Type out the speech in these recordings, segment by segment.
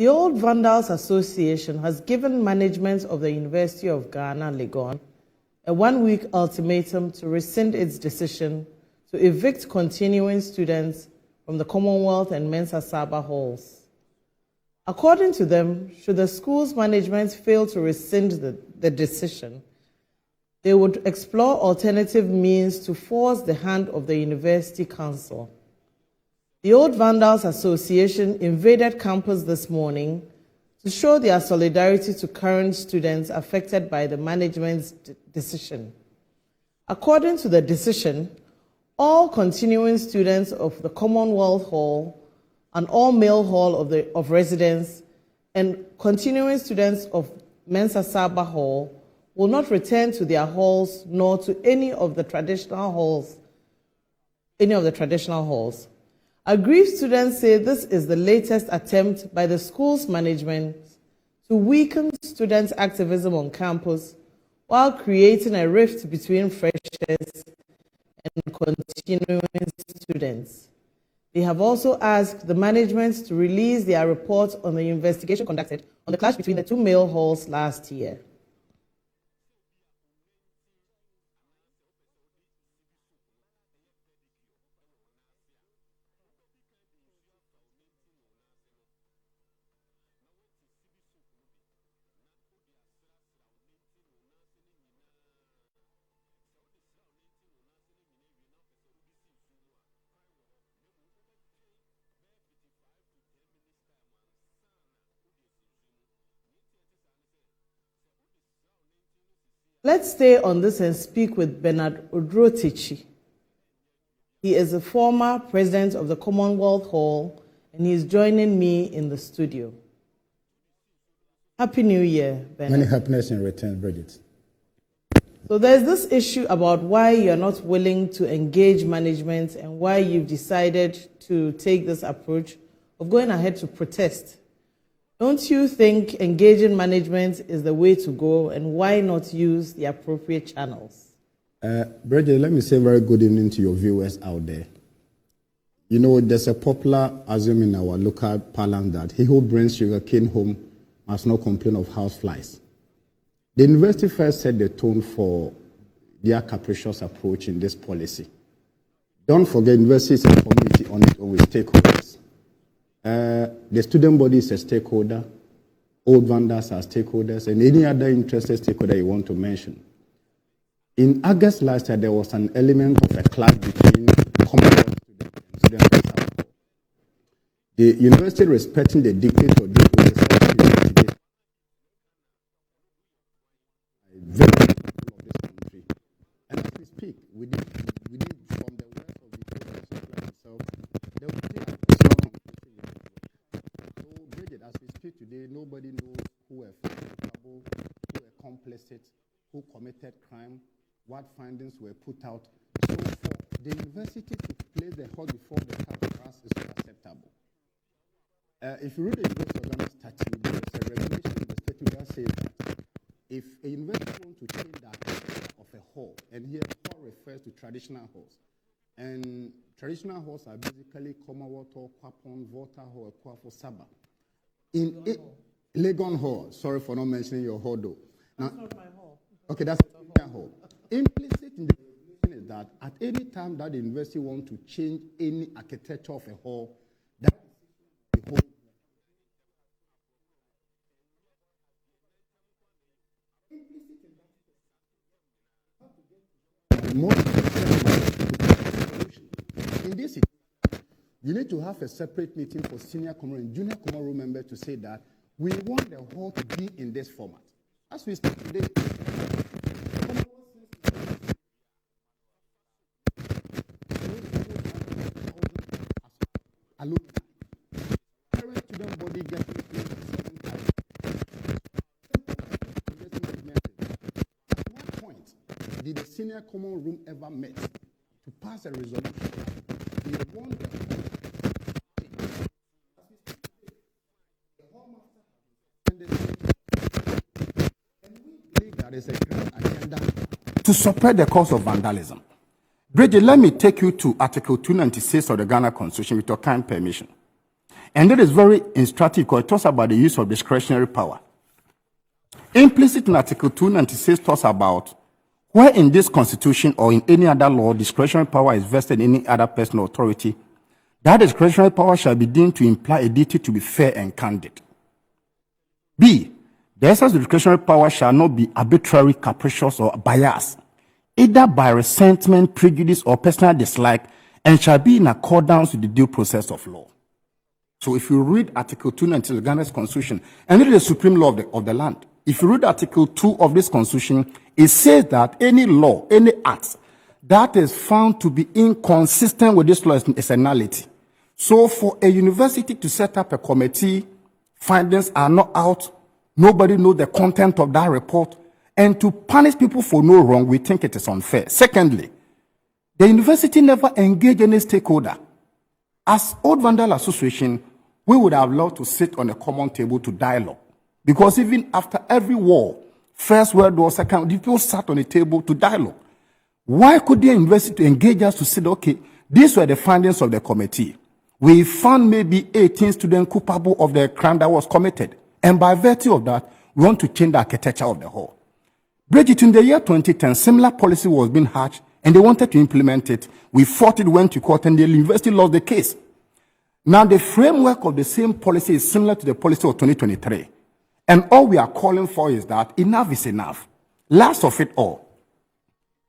The Old Vandals Association has given management of the University of Ghana, Legon, a one-week ultimatum to rescind its decision to evict continuing students from the Commonwealth and Mensa Saba halls. According to them, should the school's management fail to rescind the decision, they would explore alternative means to force the hand of the University Council. The Old Vandals Association invaded campus this morning to show their solidarity to current students affected by the management's decision. According to the decision, all continuing students of the Commonwealth Hall and all male hall of residence and continuing students of Mensa Saba Hall will not return to their halls nor to any of the traditional halls. Aggrieved students say this is the latest attempt by the school's management to weaken student activism on campus while creating a rift between freshers and continuing students. They have also asked the management to release their report on the investigation conducted on the clash between the two male halls last year. Let's stay on this and speak with Bernard Odrotichi. He is a former president of the Commonwealth Hall, and he is joining me in the studio. Happy New Year, Bernard. Many happiness in return, Bridget. So there's this issue about why you're not willing to engage management and why you've decided to take this approach of going ahead to protest. Don't you think engaging management is the way to go, and why not use the appropriate channels? Bridget, let me say very good evening to your viewers out there. You know, there's a popular axiom in our local parlance that he who brings sugarcane home must not complain of houseflies. The university first set the tone for their capricious approach in this policy. Don't forget, university is a community on its own with stakeholders. The student body is a stakeholder, Old Vandals are stakeholders, and any other interested stakeholder you want to mention. In August last year, there was an element of a clash between Commonwealth students and students. The university, respecting the dictates of this very people of this country. And as we speak, we did from the west of the itself, there will be a so, Bridget, as we speak today, nobody knows who were trouble, who were complicit, who committed crime, what findings were put out. So for the university to place the horse before the cart is unacceptable. If you read the University of Ghana statute, there is a regulation in the statute that says that if a university wants to change the architecture of a hall, and here hall refers to traditional halls, and traditional halls are basically Commonwealth Hall, Kwapon, Volta Hall, Kwafo, Saba. In Legon Hall, sorry for not mentioning your hall though. That's not my hall. Okay, that's the hall. Implicit in the regulation is that at any time that the university wants to change any architecture of a hall, that the hall in this, you need to have a separate meeting for senior common and junior common room members to say that we want the hall to be in this format. As we speak today, student body getting at what point did the senior common room ever met to pass a resolution? They want the Home and we believe that is a grand agenda to suppress the cause of vandalism. Bridget, let me take you to Article 296 of the Ghana Constitution with your kind permission. And that is very instructive because it talks about the use of discretionary power. Implicit in Article 296 talks about where in this Constitution or in any other law discretionary power is vested in any other person or authority, that discretionary power shall be deemed to imply a duty to be fair and candid. B, the exercise of discretionary power shall not be arbitrary, capricious, or biased, either by resentment, prejudice, or personal dislike, and shall be in accordance with the due process of law. So if you read Article 290 of the Ghana's Constitution, and it is the supreme law of the land, if you read Article 2 of this Constitution, it says that any law, any act that is found to be inconsistent with this law is a nullity. So for a university to set up a committee, findings are not out, nobody knows the content of that report, and to punish people for no wrong, we think it is unfair. Secondly, the university never engaged any stakeholder. As Old Vandal Association, we would have loved to sit on a common table to dialogue. Because even after every war, First World War, Second, people sat on a table to dialogue. Why could the university engage us to say, okay, these were the findings of the committee. We found maybe 18 students culpable of the crime that was committed. And by virtue of that, we want to change the architecture of the hall. Bridget, in the year 2010, similar policy was being hatched, and they wanted to implement it. We fought it, went to court, and the university lost the case. Now, the framework of the same policy is similar to the policy of 2023. And all we are calling for is that enough is enough. Last of it all,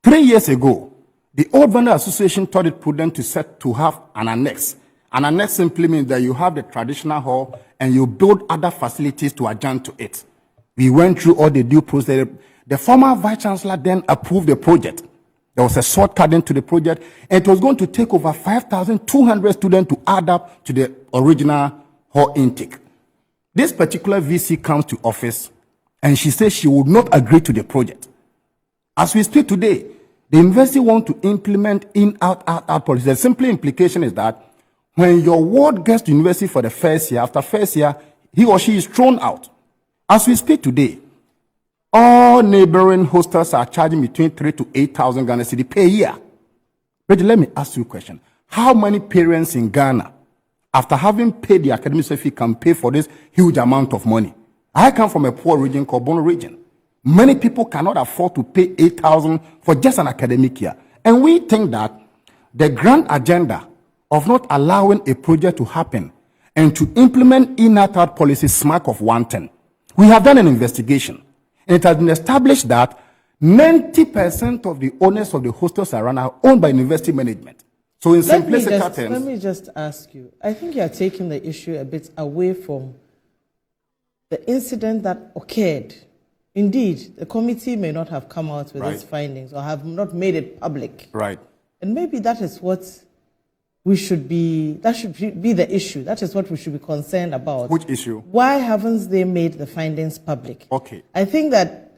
3 years ago, the Old Vandal Association thought it prudent to have an annex. An annex simply means that you have the traditional hall and you build other facilities to adjoin to it. We went through all the due process. The former vice-chancellor then approved the project. There was a shortcut into the project, and it was going to take over 5,200 students to add up to the original hall intake. This particular VC comes to office, and she says she would not agree to the project. As we speak today, the university wants to implement in-out policy. The simple implication is that when your ward gets to university for the first year, after first year, he or she is thrown out. As we speak today, all neighboring hostels are charging between 3,000 to 8,000 Ghana cedi per year. But let me ask you a question. How many parents in Ghana, after having paid the academic fee, can pay for this huge amount of money? I come from a poor region called Bono region. Many people cannot afford to pay 8,000 for just an academic year. And we think that the grand agenda of not allowing a project to happen and to implement in-out policy smack of one thing. We have done an investigation, and it has been established that 90% of the owners of the hostels around are owned by university management. So in simplistic terms... Let me just ask you, I think you are taking the issue a bit away from the incident that occurred. Indeed, the committee may not have come out with its findings or have not made it public. Right. And maybe that is what we should be, that should be the issue. That is what we should be concerned about. Which issue? Why haven't they made the findings public? Okay. I think that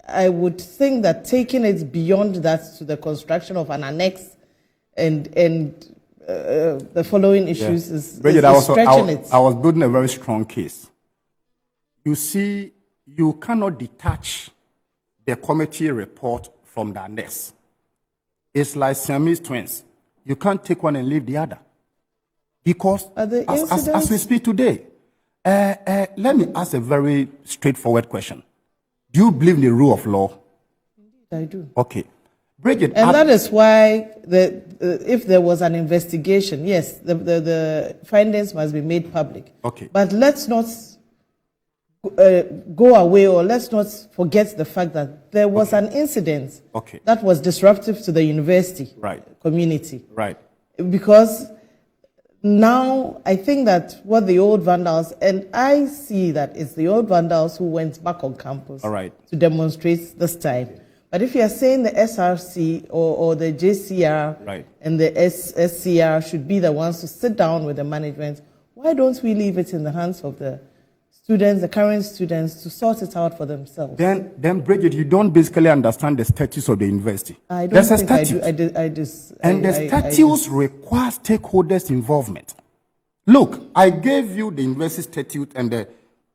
I would think that taking it beyond that to the construction of an annex and the following issues is stretching it. I was building a very strong case. You see, you cannot detach the committee report from the annex. It's like Siamese twins. You can't take one and leave the other. Because as we speak today, let me ask a very straightforward question. Do you believe in the rule of law? I do. Okay. Bridget, and that is why if there was an investigation, yes, the findings must be made public. Okay. But let's not go away, or let's not forget the fact that there was an incident that was disruptive to the university community. Right. Because now I think that what the old vandals, and I see that it's the old vandals who went back on campus to demonstrate this time. But if you are saying the SRC or the JCR and the SCR should be the ones to sit down with the management, why don't we leave it in the hands of the students, the current students, to sort it out for themselves? Then Bridget, you don't basically understand the statutes of the university. I don't think I do. And the statutes require stakeholders' involvement. Look, I gave you the university statute and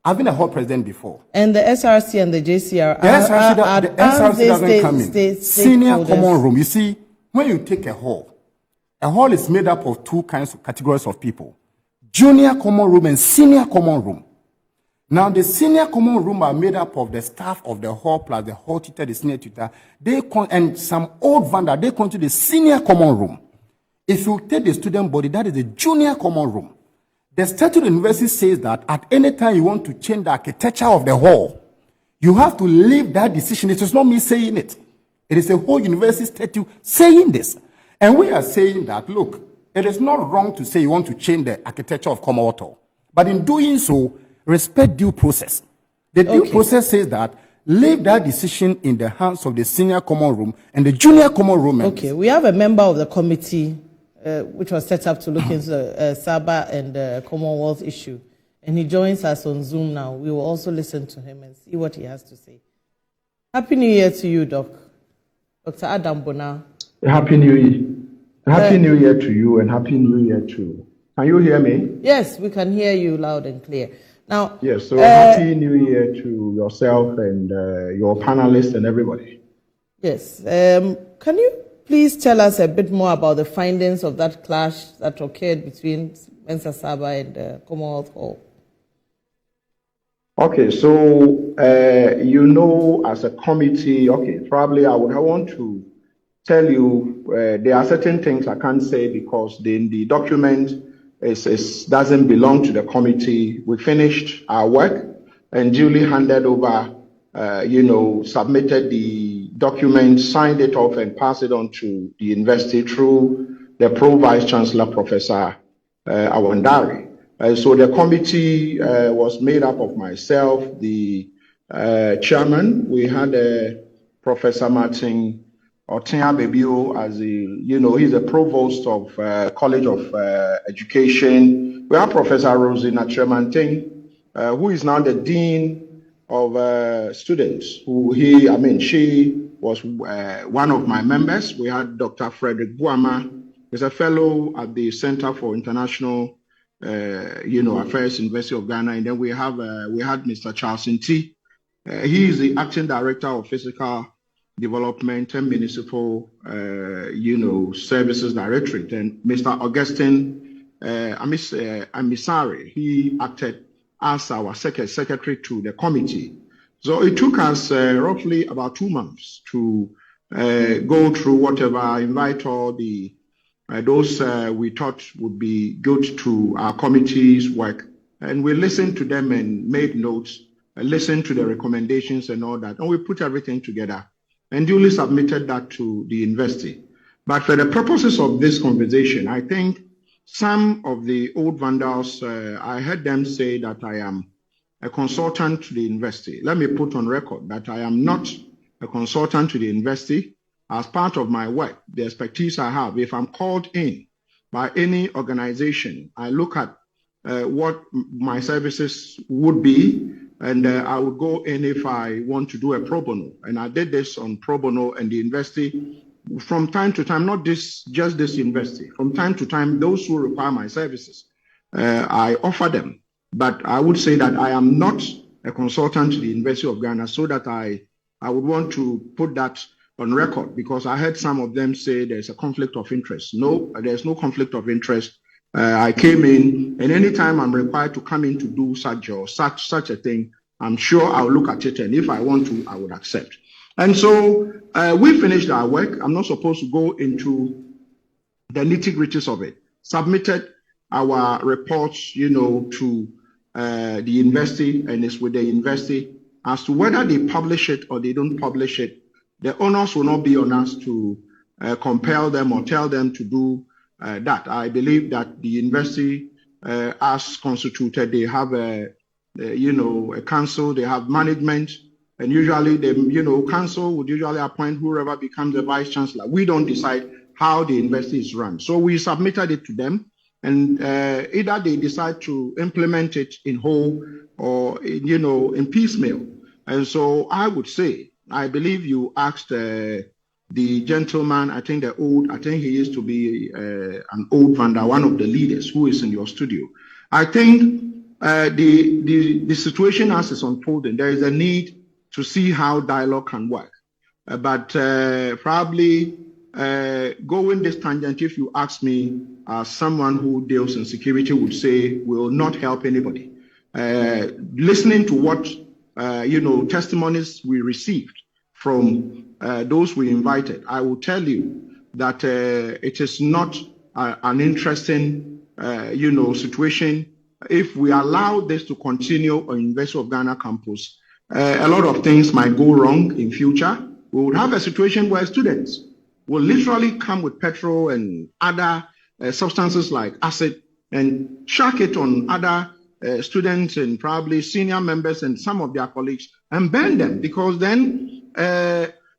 I've been a hall president before. And the SRC and the JCR the SRC doesn't come in. Senior common room. You see, when you take a hall A hall is made up of two categories of people: junior common room and senior common room. Now, the senior common room are made up of the staff of the hall plus the hall tutor, the senior tutor, and some old vandal. They come to the senior common room. If you take the student body, that is the junior common room. The statute of the university says that at any time you want to change the architecture of the hall, you have to leave that decision. It is not me saying it. It is a whole university statute saying this. And we are saying that, look, it is not wrong to say you want to change the architecture of Commonwealth Hall. But in doing so, respect due process. The due process says that leave that decision in the hands of the senior common room and the junior common room members. Okay, we have a member of the committee which was set up to look into the Saba and the Commonwealth issue. And he joins us on Zoom now. We will also listen to him and see what he has to say. Happy New Year to you, Doc. Dr. Adam Bona. Happy New Year. Happy New Year to you and Happy New Year to... Can you hear me? Yes, we can hear you loud and clear. Now, yes, so Happy New Year to yourself and your panelists and everybody. Yes. Can you please tell us a bit more about the findings of that clash that occurred between Mensa Saba and Commonwealth Hall? Okay, so as a committee, probably I would want to tell you there are certain things I can't say because the document doesn't belong to the committee. We finished our work and duly handed over, submitted the document, signed it off and passed it on to the university through the Pro-Vice Chancellor, Professor Awandari. So the committee was made up of myself, the chairman. We had Professor Martin Otinya Bebio as he's a provost of College of Education. We have Professor Rosie Nachemanting, who is now the dean of students. She was one of my members. We had Dr. Frederick Buama, who's a fellow at the Center for International Affairs, University of Ghana, and then we had Mr. Charles Nti. He is the acting director of Physical Development and Municipal, Services Directorate, and Mr. Augustine Amisari. He acted as our secretary to the committee. So it took us roughly about 2 months to go through whatever, invite all those we thought would be good to our committee's work. And we listened to them and made notes, listened to the recommendations and all that. And we put everything together and duly submitted that to the university. But for the purposes of this conversation, I think some of the old vandals, I heard them say that I am a consultant to the university. Let me put on record that I am not a consultant to the university. As part of my work, the expertise I have, if I'm called in by any organization, I look at what my services would be, and I would go in if I want to do a pro bono. And I did this on pro bono and the university from time to time, not just this university. From time to time, those who require my services, I offer them. But I would say that I am not a consultant to the University of Ghana, so that I would want to put that on record, because I heard some of them say there's a conflict of interest. No, there's no conflict of interest. I came in, and anytime I'm required to come in to do such a thing, I'm sure I'll look at it, and if I want to, I would accept. And so we finished our work. I'm not supposed to go into the nitty-gritties of it. Submitted our reports, to the university, and it's with the university as to whether they publish it or they don't publish it. The onus will not be on us to compel them or tell them to do that. I believe that the university, as constituted, they have a council, they have management, and usually the council would usually appoint whoever becomes the vice chancellor. We don't decide how the university is run. So we submitted it to them, and either they decide to implement it in whole or in piecemeal. And so I would say, I believe you asked the gentleman, I think he used to be an old vandal, one of the leaders who is in your studio. I think the situation as it's unfolding, there is a need to see how dialogue can work. But probably going this tangent, if you ask me, someone who deals in security would say will not help anybody. Listening to what, testimonies we received from those we invited, I will tell you that it is not an interesting, situation. If we allow this to continue on University of Ghana campus, a lot of things might go wrong in future. We would have a situation where students will literally come with petrol and other substances like acid and chuck it on other students and probably senior members and some of their colleagues and burn them, because then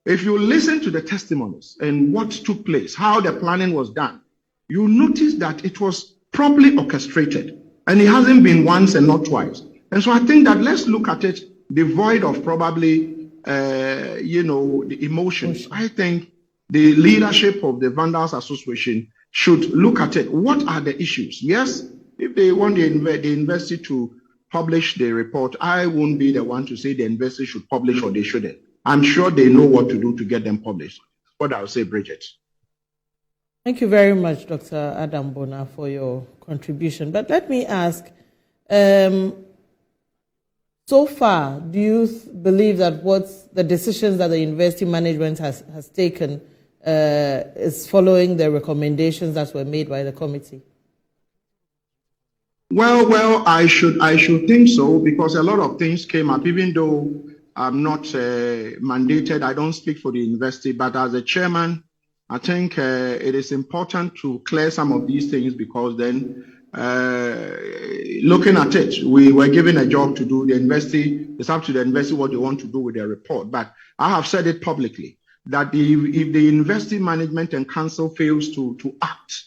if you listen to the testimonies and what took place, how the planning was done, you notice that it was properly orchestrated, and it hasn't been once and not twice. And so I think that let's look at it devoid of probably, the emotions. I think the leadership of the Vandals Association should look at it. What are the issues? Yes, if they want the university to publish the report, I won't be the one to say the university should publish or they shouldn't. I'm sure they know what to do to get them published. What I'll say, Bridget. Thank you very much, Dr. Adam Bona, for your contribution. But let me ask, so far, do you believe that what the decisions that the university management has taken is following the recommendations that were made by the committee? Well, I should think so, because a lot of things came up, even though I'm not mandated, I don't speak for the university, but as a chairman, I think it is important to clear some of these things, because then looking at it, we were given a job to do. The university, it's up to the university what they want to do with their report. But I have said it publicly that if the university management and council fails to act,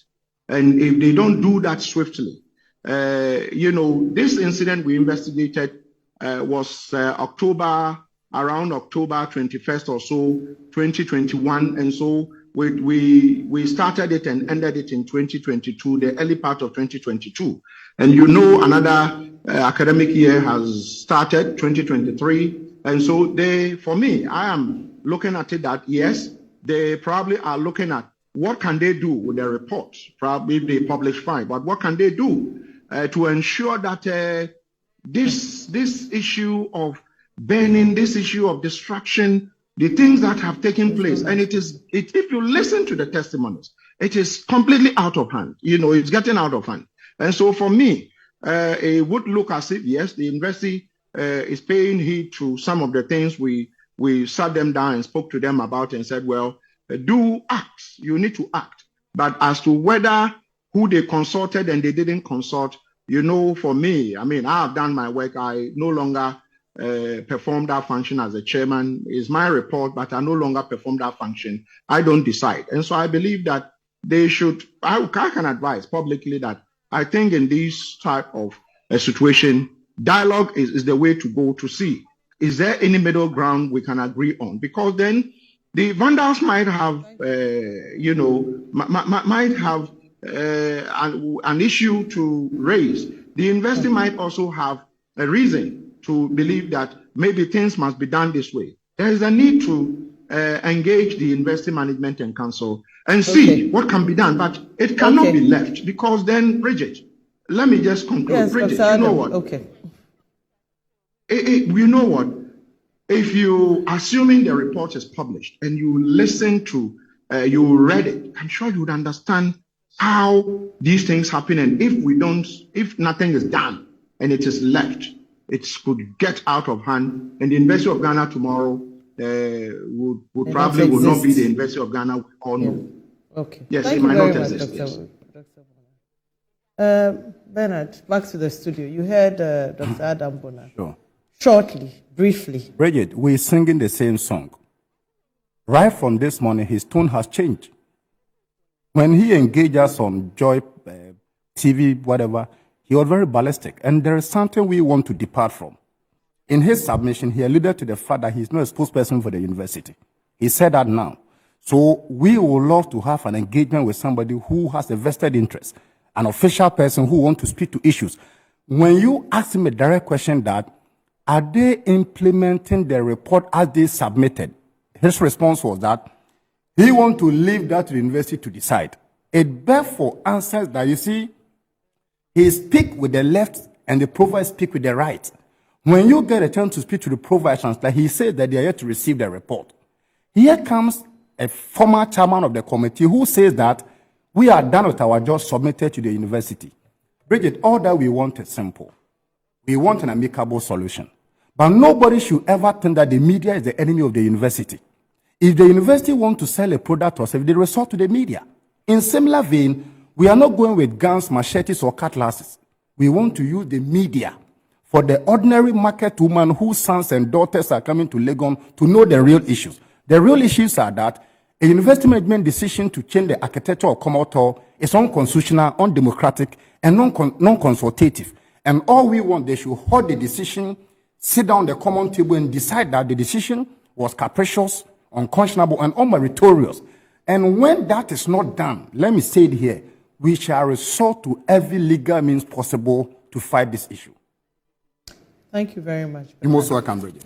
and if they don't do that swiftly, this incident we investigated was around October 21st or so, 2021, and so we started it and ended it in 2022, the early part of 2022. And another academic year has started, 2023. And so for me, I am looking at it that, yes, they probably are looking at what can they do with their report. Probably if they publish, fine, but what can they do to ensure that this issue of burning, this issue of destruction, the things that have taken place, and if you listen to the testimonies, it is completely out of hand. It's getting out of hand. And so for me, it would look as if, yes, the university is paying heed to some of the things we sat them down and spoke to them about and said, well, do act. You need to act. But as to whether who they consulted and they didn't consult, for me, I have done my work. I no longer perform that function as a chairman. Is my report, but I no longer perform that function. I don't decide. And so I believe that they should, I can advise publicly that I think in this type of a situation, dialogue is the way to go to see, is there any middle ground we can agree on? Because then the Vandals might have, might have an issue to raise. The university might also have a reason to believe that maybe things must be done this way. There is a need to engage the university management and council and see what can be done, but it cannot be left, because then, Bridget, let me just conclude. Yes, Bridget, you know what? Okay. You know what? If you, assuming the report is published and you listen to, you read it, I'm sure you would understand how these things happen. And if nothing is done and it is left, it could get out of hand. And the University of Ghana tomorrow would probably not be the University of Ghana we all know. Okay. Yes, Thank it you might very not much, exist. Dr. Bernard, back to the studio. You heard Dr. Adam Bona. Sure. Shortly, briefly. Bridget, we're singing the same song. Right from this morning, his tone has changed. When he engaged us on Joy TV, whatever, he was very ballistic. And there is something we want to depart from. In his submission, he alluded to the fact that he's not a spokesperson for the university. He said that now. So we would love to have an engagement with somebody who has a vested interest, an official person who wants to speak to issues. When you ask him a direct question that, are they implementing the report as they submitted? His response was that He wants to leave that to the university to decide. It therefore answers that, you see, he speaks with the left and the provost speaks with the right. When you get a chance to speak to the provost chancellor, he says that they are yet to receive the report. Here comes a former chairman of the committee who says that we are done with our job submitted to the university. Bridget, all that we want is simple. We want an amicable solution. But nobody should ever think that the media is the enemy of the university. If the university wants to sell a product or service, they resort to the media. In similar vein, we are not going with guns, machetes, or cutlasses. We want to use the media for the ordinary market woman whose sons and daughters are coming to Legon to know the real issues. The real issues are that a university management decision to change the architecture of Commonwealth Hall is unconstitutional, undemocratic, and non-consultative. And all we want, they should hold the decision, sit down the common table and decide that the decision was capricious, unconscionable, and unmeritorious. And when that is not done, let me say it here, we shall resort to every legal means possible to fight this issue. Thank you very much. You're most welcome, Bridget.